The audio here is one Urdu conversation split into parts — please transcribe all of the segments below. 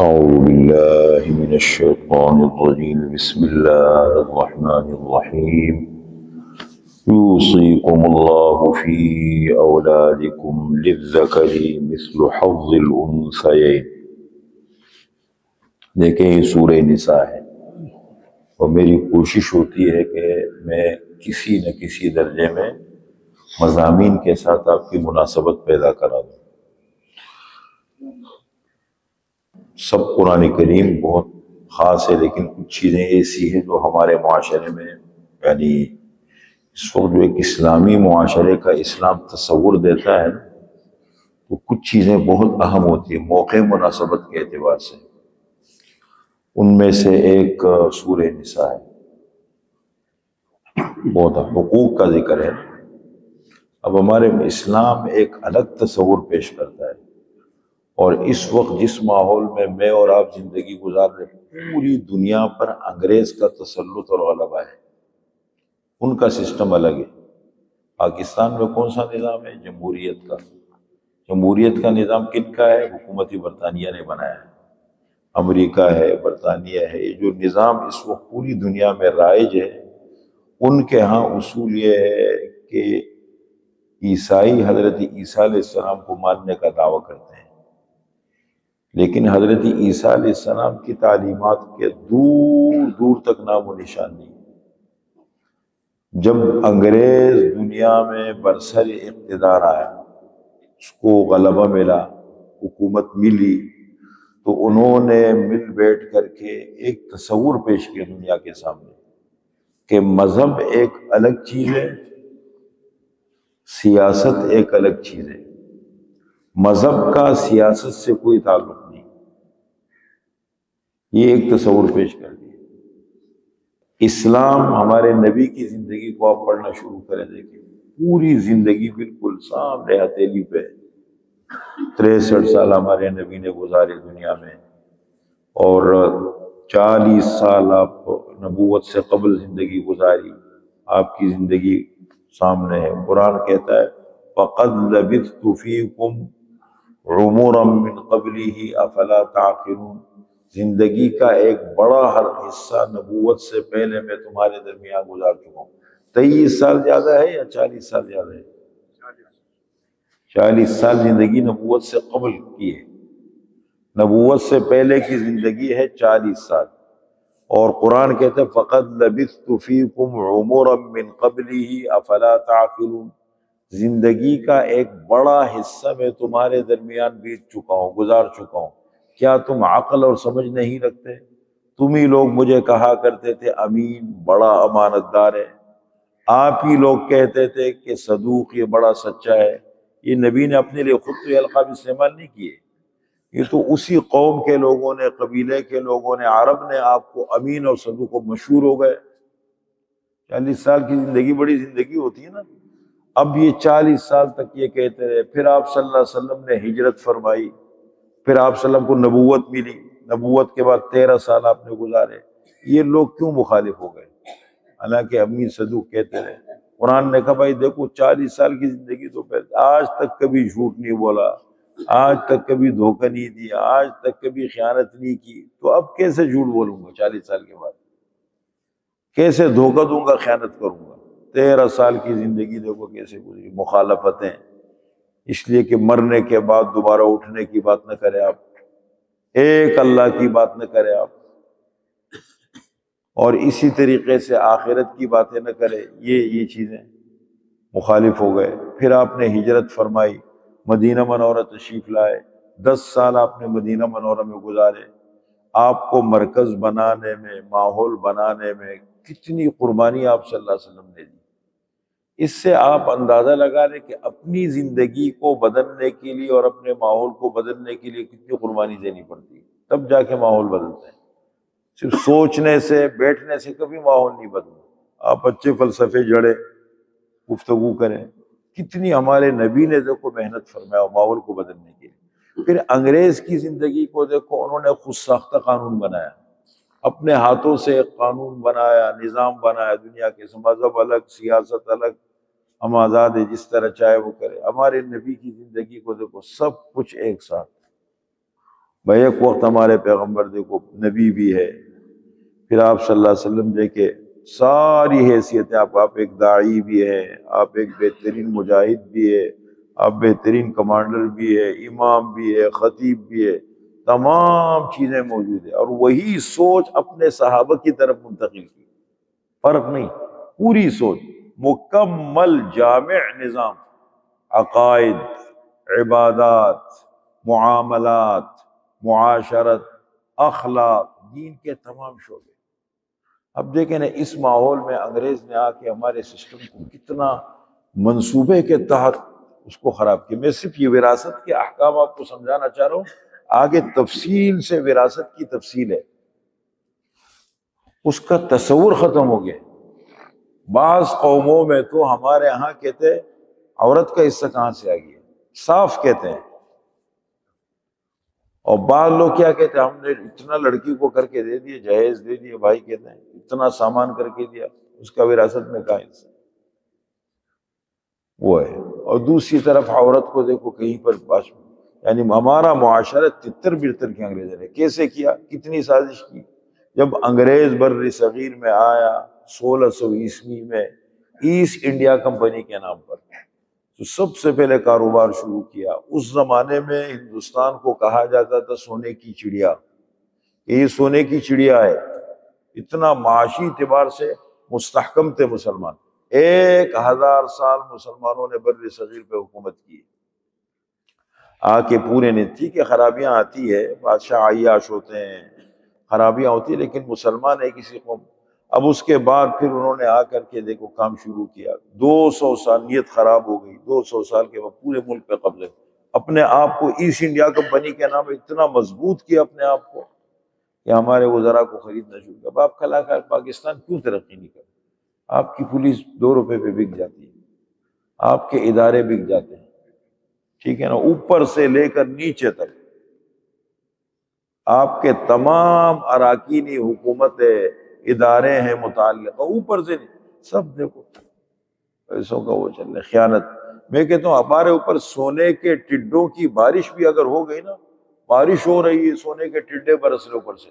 أعوذ بالله من الشيطان الرجيم بسم الله الرحمن الرحيم يوصيكم الله في أولادكم للذكر مثل حظ الأنثيين۔ دیکھیں یہ سورہ نساء ہے اور میری کوشش ہوتی ہے کہ میں کسی نہ کسی درجے میں مضامین کے ساتھ آپ کی مناسبت پیدا کرا دوں۔ سب قرآن کریم بہت خاص ہے، لیکن کچھ چیزیں ایسی ہیں جو ہمارے معاشرے میں یعنی اس وقت جو ایک اسلامی معاشرے کا اسلام تصور دیتا ہے تو کچھ چیزیں بہت اہم ہوتی ہیں موقع مناسبت کے اعتبار سے۔ ان میں سے ایک سورہ نساء ہے، بہت حقوق کا ذکر ہے۔ اب ہمارے اسلام ایک الگ تصور پیش کرتا ہے، اور اس وقت جس ماحول میں اور آپ زندگی گزار رہے ہیں، پوری دنیا پر انگریز کا تسلط اور غلبہ ہے۔ ان کا سسٹم الگ ہے۔ پاکستان میں کون سا نظام ہے؟ جمہوریت کا۔ جمہوریت کا نظام کن کا ہے؟ حکومتی برطانیہ نے بنایا ہے، امریکہ ہے، برطانیہ ہے۔ یہ جو نظام اس وقت پوری دنیا میں رائج ہے، ان کے ہاں اصول یہ ہے کہ عیسائی حضرت عیسیٰ علیہ السلام کو ماننے کا دعویٰ کرتے ہیں، لیکن حضرت عیسیٰ علیہ السلام کی تعلیمات کے دور دور تک نام و نشان نہیں۔ جب انگریز دنیا میں برسر اقتدار آیا، اس کو غلبہ ملا، حکومت ملی، تو انہوں نے مل بیٹھ کر کے ایک تصور پیش کیا دنیا کے سامنے کہ مذہب ایک الگ چیز ہے، سیاست ایک الگ چیز ہے۔ مذہب کا سیاست سے کوئی تعلق نہیں، یہ ایک تصور پیش کر دیا۔ اسلام ہمارے نبی کی زندگی کو آپ پڑھنا شروع کریں، دیکھیں پوری زندگی بالکل سامنے ہتھیلی پہ 63 سال ہمارے نبی نے گزارے دنیا میں، اور 40 سال آپ نبوت سے قبل زندگی گزاری، آپ کی زندگی سامنے ہے۔ قرآن کہتا ہے فَقَدْ لَبِثْتُ فِيكُمْ عُمُرًا مِّن قَبْلِهِ أَفَلَا تَعْقِلُونَ۔ زندگی کا ایک بڑا ہر حصہ نبوت سے پہلے میں تمہارے درمیان گزار چکا ہوں۔ 23 سال زیادہ ہے یا 40 سال زیادہ ہے؟ 40 سال زندگی نبوت سے قبل کی ہے، نبوت سے پہلے کی زندگی ہے 40 سال، اور قرآن کہتا ہے فَقَدْ لَبِثْتُ فِيكُمْ عُمُرًا مِّن قَبْلِهِ أَفَلَا تَعْقِلُونَ۔ زندگی کا ایک بڑا حصہ میں تمہارے درمیان بیت چکا ہوں، گزار چکا ہوں، کیا تم عقل اور سمجھ نہیں رکھتے؟ تم ہی لوگ مجھے کہا کرتے تھے امین، بڑا امانت دار ہے، آپ ہی لوگ کہتے تھے کہ صدوق، یہ بڑا سچا ہے۔ یہ نبی نے اپنے لیے خود تو یہ القاب استعمال نہیں کیے، یہ تو اسی قوم کے لوگوں نے، قبیلے کے لوگوں نے، عرب نے آپ کو امین اور صدوق و مشہور ہو گئے۔ 40 سال کی زندگی بڑی زندگی ہوتی ہے نا۔ اب یہ 40 سال تک یہ کہتے رہے، پھر آپ صلی اللہ علیہ وسلم نے ہجرت فرمائی، پھر آپ صلی اللہ علیہ وسلم کو نبوت ملی، نبوت کے بعد 13 سال آپ نے گزارے۔ یہ لوگ کیوں مخالف ہو گئے؟ حالانکہ امین صدوق کہتے رہے۔ قرآن نے کہا بھائی دیکھو 40 سال کی زندگی تو پہلے، آج تک کبھی جھوٹ نہیں بولا، آج تک کبھی دھوکہ نہیں دیا، آج تک کبھی خیانت نہیں کی، تو اب کیسے جھوٹ بولوں گا 40 سال کے بعد؟ کیسے دھوکہ دوں گا، خیانت کروں گا؟ 13 سال کی زندگی دیکھو کیسے گزری، مخالفتیں، اس لیے کہ مرنے کے بعد دوبارہ اٹھنے کی بات نہ کرے آپ، ایک اللہ کی بات نہ کرے آپ، اور اسی طریقے سے آخرت کی باتیں نہ کرے، یہ چیزیں مخالف ہو گئے۔ پھر آپ نے ہجرت فرمائی، مدینہ منورہ تشریف لائے، 10 سال آپ نے مدینہ منورہ میں گزارے۔ آپ کو مرکز بنانے میں، ماحول بنانے میں کتنی قربانی آپ صلی اللہ علیہ وسلم نے دی۔ اس سے آپ اندازہ لگا لیں کہ اپنی زندگی کو بدلنے کے لیے اور اپنے ماحول کو بدلنے کے لیے کتنی قربانی دینی پڑتی ہے، تب جا کے ماحول بدلتا ہے۔ صرف سوچنے سے، بیٹھنے سے کبھی ماحول نہیں بدلتا۔ آپ اچھے فلسفے جڑے، گفتگو کریں، کتنی ہمارے نبی نے دیکھو محنت فرمایا ماحول کو بدلنے کے لیے۔ پھر انگریز کی زندگی کو دیکھو، انہوں نے خود ساختہ قانون بنایا، اپنے ہاتھوں سے ایک قانون بنایا، نظام بنایا دنیا کے، مذہب الگ، سیاست الگ، ہم آزاد ہے، جس طرح چاہے وہ کرے۔ ہمارے نبی کی زندگی کو دیکھو، سب کچھ ایک ساتھ، بھائی ایک وقت ہمارے پیغمبر دیکھو نبی بھی ہے، پھر آپ صلی اللہ علیہ وسلم دیکھے ساری حیثیتیں، آپ ایک داعی بھی ہے، آپ ایک بہترین مجاہد بھی ہے، آپ بہترین کمانڈر بھی ہے، امام بھی ہے، خطیب بھی ہے، تمام چیزیں موجود ہیں، اور وہی سوچ اپنے صحابہ کی طرف منتقل کی، فرق نہیں، پوری سوچ، مکمل جامع نظام، عقائد، عبادات، معاملات، معاشرت، اخلاق، دین کے تمام شعبے۔ اب دیکھیں نا اس ماحول میں انگریز نے آ کے ہمارے سسٹم کو کتنا منصوبے کے تحت اس کو خراب کیا۔ میں صرف یہ وراثت کے احکام آپ کو سمجھانا چاہ رہا ہوں، آگے تفصیل سے وراثت کی تفصیل ہے، اس کا تصور ختم ہو گیا۔ بعض قوموں میں تو ہمارے ہاں کہتے ہیں عورت کا حصہ کہاں سے آ گیا، صاف کہتے ہیں، اور بعض لوگ کیا کہتے ہیں، ہم نے اتنا لڑکی کو کر کے دے دیے، جہیز دے دیے، بھائی کہتے ہیں اتنا سامان کر کے دیا، اس کا وراثت میں کہاں حصہ وہ ہے۔ اور دوسری طرف عورت کو دیکھو کہیں پر یعنی ہمارا معاشرہ تتر برتر کی انگریزوں نے کیسے کیا، کتنی سازش کی۔ جب انگریز بر صغیر میں آیا 1600 میں ایسٹ انڈیا کمپنی کے نام پر، تو سب سے پہلے کاروبار شروع کیا۔ اس زمانے میں ہندوستان کو کہا جاتا تھا سونے کی چڑیا، کہ یہ سونے کی چڑیا ہے، اتنا معاشی اعتبار سے مستحکم تھے مسلمان۔ 1000 سال مسلمانوں نے بر صغیر پہ حکومت کی، آ کے پورے نے، ٹھیک ہے خرابیاں آتی ہے، بادشاہ عیاش ہوتے ہیں، خرابیاں ہوتی ہیں، لیکن مسلمان ہے کسی قوم۔ اب اس کے بعد پھر انہوں نے آ کر کے دیکھو کام شروع کیا، 200 سال نیت خراب ہو گئی، 200 سال کے بعد پورے ملک پہ قبضے، اپنے آپ کو ایسٹ انڈیا کمپنی کے نام اتنا مضبوط کیا اپنے آپ کو کہ ہمارے وزراء کو خریدنا شروع کیا۔ اب آپ کلاکار پاکستان کیوں ترقی نہیں کرتے؟ آپ کی پولیس 2 روپے پہ بک جاتی ہے، آپ کے ادارے بک جاتے ہیں، ٹھیک ہے نا، اوپر سے لے کر نیچے تک آپ کے تمام اراکینی حکومت ادارے ہیں متعلقہ، اوپر سے سب دیکھو پیسوں کا وہ چل رہا ہے، خیانت۔ میں کہتا ہوں ہمارے اوپر سونے کے ٹڈوں کی بارش بھی اگر ہو گئی نا، بارش ہو رہی ہے، سونے کے ٹڈے برس رہے اوپر سے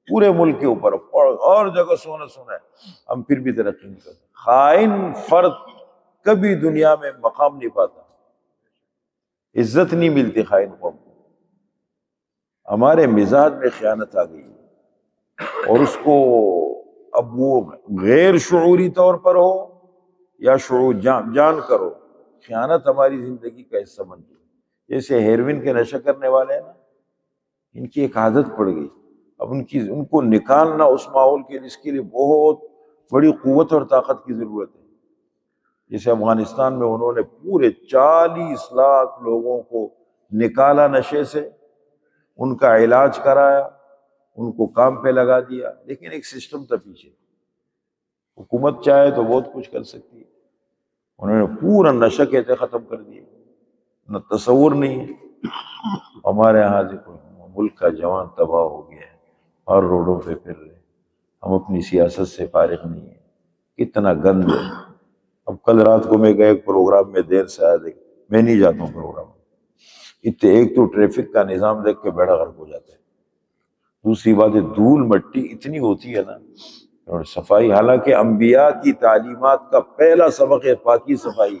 پورے ملک کے اوپر، اور جگہ سونا سونا ہے، ہم پھر بھی ترقی نہیں کرتے۔ خائن فرد کبھی دنیا میں مقام نہیں پاتا، عزت نہیں ملتی خائن قوم کو۔ ہمارے مزاج میں خیانت آ گئی ہے، اور اس کو اب وہ غیر شعوری طور پر ہو یا شعور جان کرو، خیانت ہماری زندگی کا حصہ بن گئی۔ جیسے ہیروین کے نشہ کرنے والے ہیں نا، ان کی ایک عادت پڑ گئی، اب ان کو نکالنا اس ماحول کے، اس کے لیے بہت بڑی قوت اور طاقت کی ضرورت ہے۔ جیسے افغانستان میں انہوں نے پورے 40 لاکھ لوگوں کو نکالا نشے سے، ان کا علاج کرایا، ان کو کام پہ لگا دیا، لیکن ایک سسٹم تھا پیچھے۔ حکومت چاہے تو بہت کچھ کر سکتی ہے، انہوں نے پورا نشہ کہتے ختم کر دیا، نہ تصور نہیں ہے۔ ہمارے یہاں دیکھو ملک کا جوان تباہ ہو گیا ہے، اور روڈوں پہ پھر رہے، ہم اپنی سیاست سے فارغ نہیں ہیں، کتنا گند ہے۔ اب کل رات کو میں گئے ایک پروگرام میں، دیر سے آیا، دیکھ میں نہیں جاتا ہوں پروگرام، ایک تو ٹریفک کا نظام دیکھ کے بیڑا غرق ہو جاتا ہے، دوسری بات ہے دھول مٹی اتنی ہوتی ہے نا، اور صفائی، حالانکہ انبیاء کی تعلیمات کا پہلا سبق ہے پاکی صفائی۔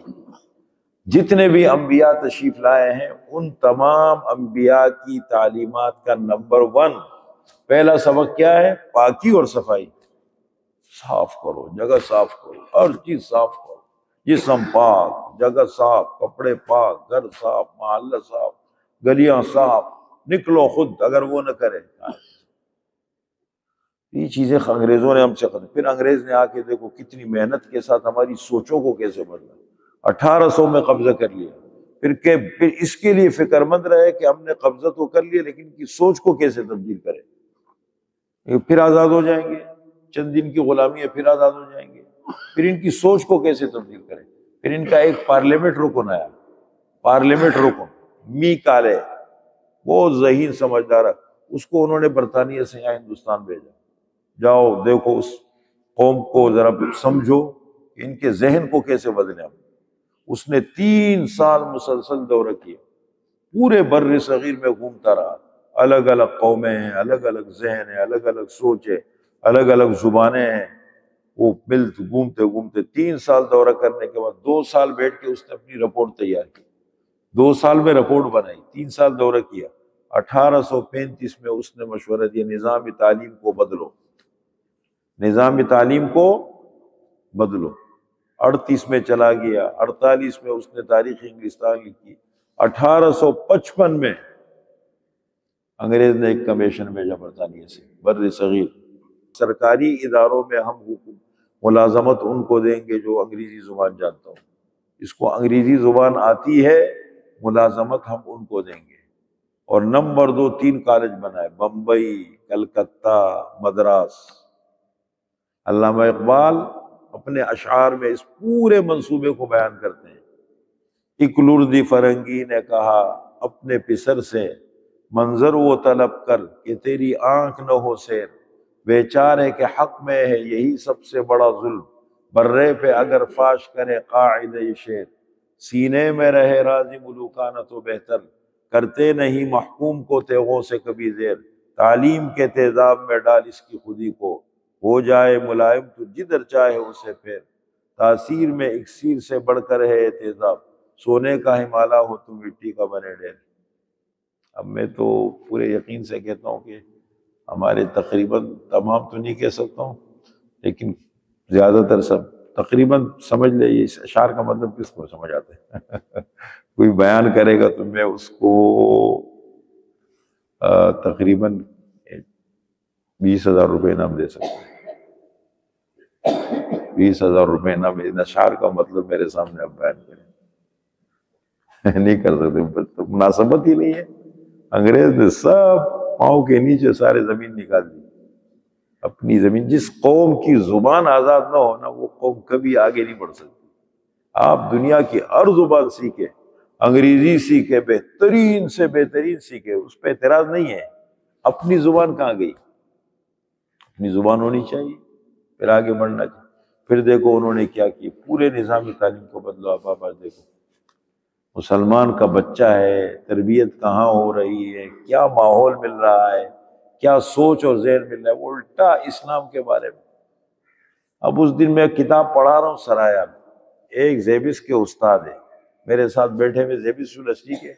جتنے بھی انبیاء تشریف لائے ہیں، ان تمام انبیاء کی تعلیمات کا نمبر 1 پہلا سبق کیا ہے؟ پاکی اور صفائی۔ صاف کرو، جگہ صاف کرو، ہر چیز صاف کرو، جسم پاک، جگہ صاف، کپڑے پاک، گھر صاف، محلہ صاف، گلیاں صاف، نکلو خود اگر وہ نہ کرے۔ یہ چیزیں انگریزوں نے ہم سے ختم، پھر انگریز نے آ کے دیکھو کتنی محنت کے ساتھ ہماری سوچوں کو کیسے بدلا، 1800 میں قبضہ کر لیا، پھر اس کے لیے فکر مند رہے کہ ہم نے قبضہ تو کر لیا، لیکن ان کی سوچ کو کیسے تبدیل کرے، پھر آزاد ہو جائیں گے، چند دن کی غلامی ہے پھر آزاد ہو جائیں گے، پھر ان کی سوچ کو کیسے تبدیل کریں۔ پھر ان کا ایک پارلیمنٹ رکن آیا، پارلیمنٹ رکن می کالے، بہت ذہین سمجھدار ہے، اس کو انہوں نے برطانیہ سے یہاں ہندوستان بھیجا، جاؤ دیکھو اس قوم کو ذرا سمجھو کہ ان کے ذہن کو کیسے بدلیں ہم۔ اس نے 3 سال مسلسل دورہ کیا، پورے بر صغیر میں گھومتا رہا، الگ الگ قومیں ہیں، الگ الگ ذہن ہے، الگ الگ سوچ ہے، الگ الگ زبانیں ہیں. وہ ملتے گھومتے گھومتے 3 سال دورہ کرنے کے بعد 2 سال بیٹھ کے اس نے اپنی رپورٹ تیار کی. 2 سال میں رپورٹ بنائی، 3 سال دورہ کیا. 1835 میں اس نے مشورہ دیا نظام تعلیم کو بدلو، نظام تعلیم کو بدلو. 38 میں چلا گیا، 48 میں اس نے تاریخ انگلستان لکھی. 1855 میں انگریز نے ایک کمیشن بھیجا برطانیہ سے بر صغیر، سرکاری اداروں میں ہم ملازمت ان کو دیں گے جو انگریزی زبان جانتا ہوں، اس کو انگریزی زبان آتی ہے، ملازمت ہم ان کو دیں گے. اور نمبر 2 3 کالج بنائے، بمبئی، کلکتہ، مدراس. علامہ اقبال اپنے اشعار میں اس پورے منصوبے کو بیان کرتے ہیں. ایک لردی فرنگی نے کہا اپنے پسر سے، منظر وہ طلب کر کہ تیری آنکھ نہ ہو سیر. بیچارے کے حق میں ہے یہی سب سے بڑا ظلم، برے پہ اگر فاش کرے قاعدہ شعر. سینے میں رہے راضی ملوکانہ تو بہتر، کرتے نہیں محکوم کو تیغوں سے کبھی زیر. تعلیم کے تیزاب میں ڈال اس کی خودی کو، ہو جائے ملائم تو جدھر چاہے اسے پھیر. تاثیر میں اکسیر سے بڑھ کر ہے تیزاب، سونے کا ہمالہ ہو تو مٹی کا بنے ڈھیر. اب میں تو پورے یقین سے کہتا ہوں کہ ہمارے تقریباً تمام تو نہیں کہہ سکتا ہوں لیکن زیادہ تر سب تقریباً سمجھ لے. یہ اس اشعار کا مطلب کس کو سمجھ آتا ہے؟ کوئی بیان کرے گا تو میں اس کو تقریباً 20,000 روپے انعام دے سکتا ہوں. 20,000 روپے انعام. ان اشعار کا مطلب میرے سامنے اب بیان کریں نہیں کر سکتے، مناسبت ہی نہیں ہے. انگریز نے سب پاؤں کے نیچے سارے زمین نکال دی، اپنی زمین. جس قوم کی زبان آزاد نہ ہونا وہ قوم کبھی آگے نہیں بڑھ سکتی. آپ دنیا کی ہر زبان سیکھے، انگریزی سیکھے، بہترین سے بہترین سیکھے، اس پہ اعتراض نہیں ہے. اپنی زبان کہاں گئی؟ اپنی زبان ہونی چاہیے پھر آگے بڑھنا چاہیے. پھر دیکھو انہوں نے کیا کیا، پورے نظامی تعلیم کو بدلو. آپ دیکھو مسلمان کا بچہ ہے، تربیت کہاں ہو رہی ہے، کیا ماحول مل رہا ہے، کیا سوچ اور ذہن مل رہا ہے، وہ الٹا اسلام کے بارے میں. اب اس دن میں کتاب پڑھا رہا ہوں سرایا میں، ایک زیبس کے استاد ہے میرے ساتھ بیٹھے ہوئے، زیبس یونیورسٹی کے.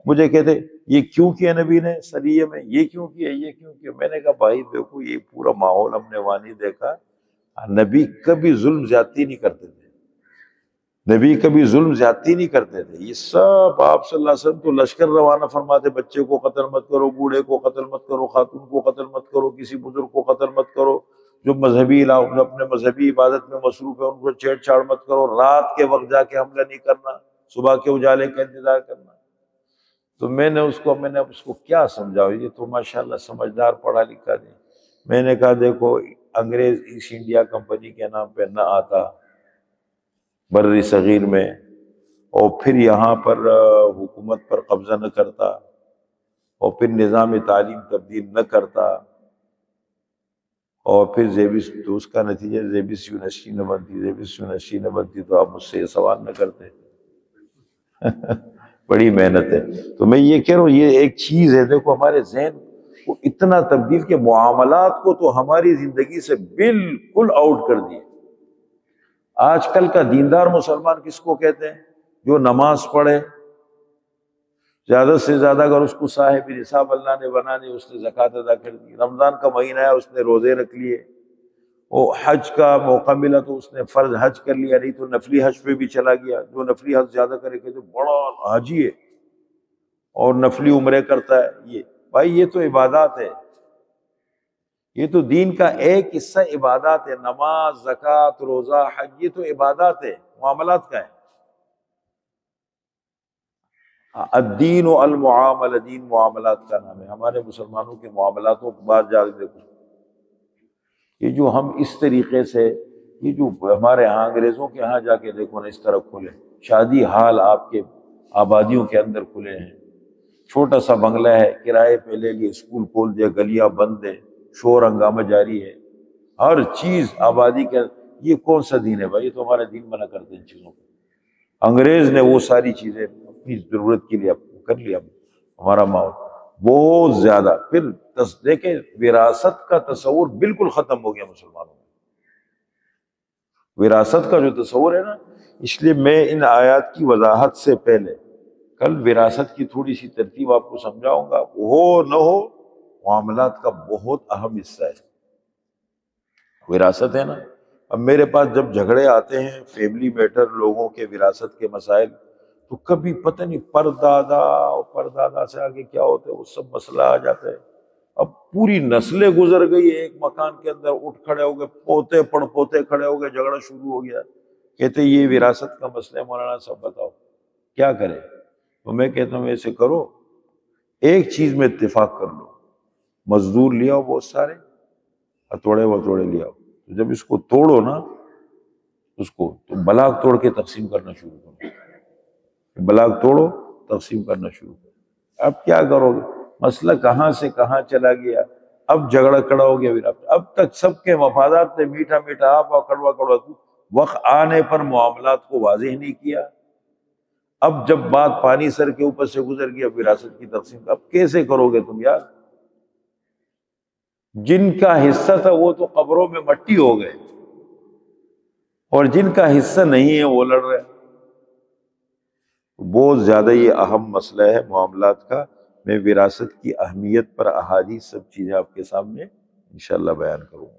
مجھے کہتے یہ کیوں کیا نبی نے سریے میں، یہ کیوں کیا، یہ کیوں کیا. میں نے کہا بھائی دیکھو یہ پورا ماحول ہم نے وہاں نہیں دیکھا. نبی کبھی ظلم زیادتی نہیں کرتے تھے، نبی کبھی ظلم زیادتی نہیں کرتے تھے. یہ سب آپ صلی اللہ علیہ وسلم تو لشکر روانہ فرماتے، بچے کو قتل مت کرو، بوڑھے کو قتل مت کرو، خاتون کو قتل مت کرو، کسی بزرگ کو قتل مت کرو، جو مذہبی علاقوں اپنے مذہبی عبادت میں مصروف ہے ان کو چھیڑ چھاڑ مت کرو، رات کے وقت جا کے حملہ نہیں کرنا، صبح کے اجالے کا انتظار کرنا. تو میں نے اس کو کیا سمجھاؤ، یہ تو ماشاءاللہ سمجھدار پڑھا لکھا نہیں. میں نے کہا دیکھو انگریز ایسٹ انڈیا کمپنی کے نام پہ نہ آتا بر صغیر میں، اور پھر یہاں پر حکومت پر قبضہ نہ کرتا، اور پھر نظام تعلیم تبدیل نہ کرتا، اور پھر زیبس تو اس کا نتیجہ زیبس یونیورسٹی نہ بنتی. زیبس یونیورسٹی نہ بنتی تو آپ مجھ سے یہ سوال نہ کرتے. بڑی محنت ہے. تو میں یہ کہہ رہا ہوں یہ ایک چیز ہے. دیکھو ہمارے ذہن کو اتنا تبدیل کہ معاملات کو تو ہماری زندگی سے بالکل آؤٹ کر دیے. آج کل کا دیندار مسلمان کس کو کہتے ہیں؟ جو نماز پڑھے، زیادہ سے زیادہ اگر اس کو صاحب نصاب اللہ نے بنا دی، اس نے زکوٰۃ ادا کر دی، رمضان کا مہینہ ہے اس نے روزے رکھ لیے، وہ حج کا موقع ملا تو اس نے فرض حج کر لیا، نہیں تو نفلی حج پہ بھی چلا گیا. جو نفلی حج زیادہ کرے کہ بڑا حاجی ہے اور نفلی عمرے کرتا ہے. یہ بھائی یہ تو عبادات ہے، یہ تو دین کا ایک حصہ عبادات ہے. نماز، زکوٰۃ، روزہ، حج یہ تو عبادات ہے، معاملات کا ہے. الدین و المعاملہ، دین معاملات کا نام ہے. ہمارے مسلمانوں کے معاملاتوں کے بعد جا کے دیکھو یہ جو ہم اس طریقے سے، یہ جو ہمارے ہاں انگریزوں کے ہاں جا کے دیکھو نا، اس طرح کھلے شادی حال آپ کے آبادیوں کے اندر کھلے ہیں. چھوٹا سا بنگلہ ہے کرائے پہ لے لیے، اسکول کھول دیا، گلیاں بند ہے، شور ہنگامہ جاری ہے، ہر چیز آبادی کے. یہ کون سا دین ہے بھائی؟ یہ تو ہمارا دین منع کرتے ہیں ان چیزوں کو. انگریز نے وہ ساری چیزیں اپنی ضرورت کے لیے کر لیا ہمارا ماحول. بہت زیادہ. پھر دیکھیں وراثت کا تصور بالکل ختم ہو گیا مسلمانوں میں. وراثت کا جو تصور ہے نا، اس لیے میں ان آیات کی وضاحت سے پہلے کل وراثت کی تھوڑی سی ترتیب آپ کو سمجھاؤں گا. ہو نہ ہو معاملات کا بہت اہم حصہ ہے وراثت، ہے نا. اب میرے پاس جب جھگڑے آتے ہیں فیملی میٹر، لوگوں کے وراثت کے مسائل، تو کبھی پتہ نہیں پردادا اور پردادا سے آگے کیا ہوتا ہے وہ سب مسئلہ آ جاتا ہے. اب پوری نسلیں گزر گئی ایک مکان کے اندر، اٹھ کھڑے ہو گئے، پوتے پڑ پوتے کھڑے ہو گئے، جھگڑا شروع ہو گیا. کہتے یہ وراثت کا مسئلہ ہے مولانا صاحب، بتاؤ کیا کرے. تو میں کہتا ہوں ایسے کرو، ایک چیز میں اتفاق کر لو، مزدور لے آؤ بہت سارے، ہتھوڑے وتھوڑے لے آؤ. تو جب اس کو توڑو نا، اس کو تو بلاک توڑ کے تقسیم کرنا شروع کرو. بلاک توڑو تقسیم کرنا شروع کرو. اب کیا کرو گے؟ مسئلہ کہاں سے کہاں چلا گیا. اب جھگڑا کڑا ہو گیا. اب تک سب کے مفادات نے میٹھا میٹھا آپ اور کڑوا کڑوا، وقت آنے پر معاملات کو واضح نہیں کیا. اب جب بات پانی سر کے اوپر سے گزر گیا وراثت کی تقسیم، اب کیسے کرو گے تم یار؟ جن کا حصہ تھا وہ تو قبروں میں مٹی ہو گئے، اور جن کا حصہ نہیں ہے وہ لڑ رہے. بہت زیادہ یہ اہم مسئلہ ہے معاملات کا. میں وراثت کی اہمیت پر احادیث سب چیزیں آپ کے سامنے انشاءاللہ بیان کروں گا.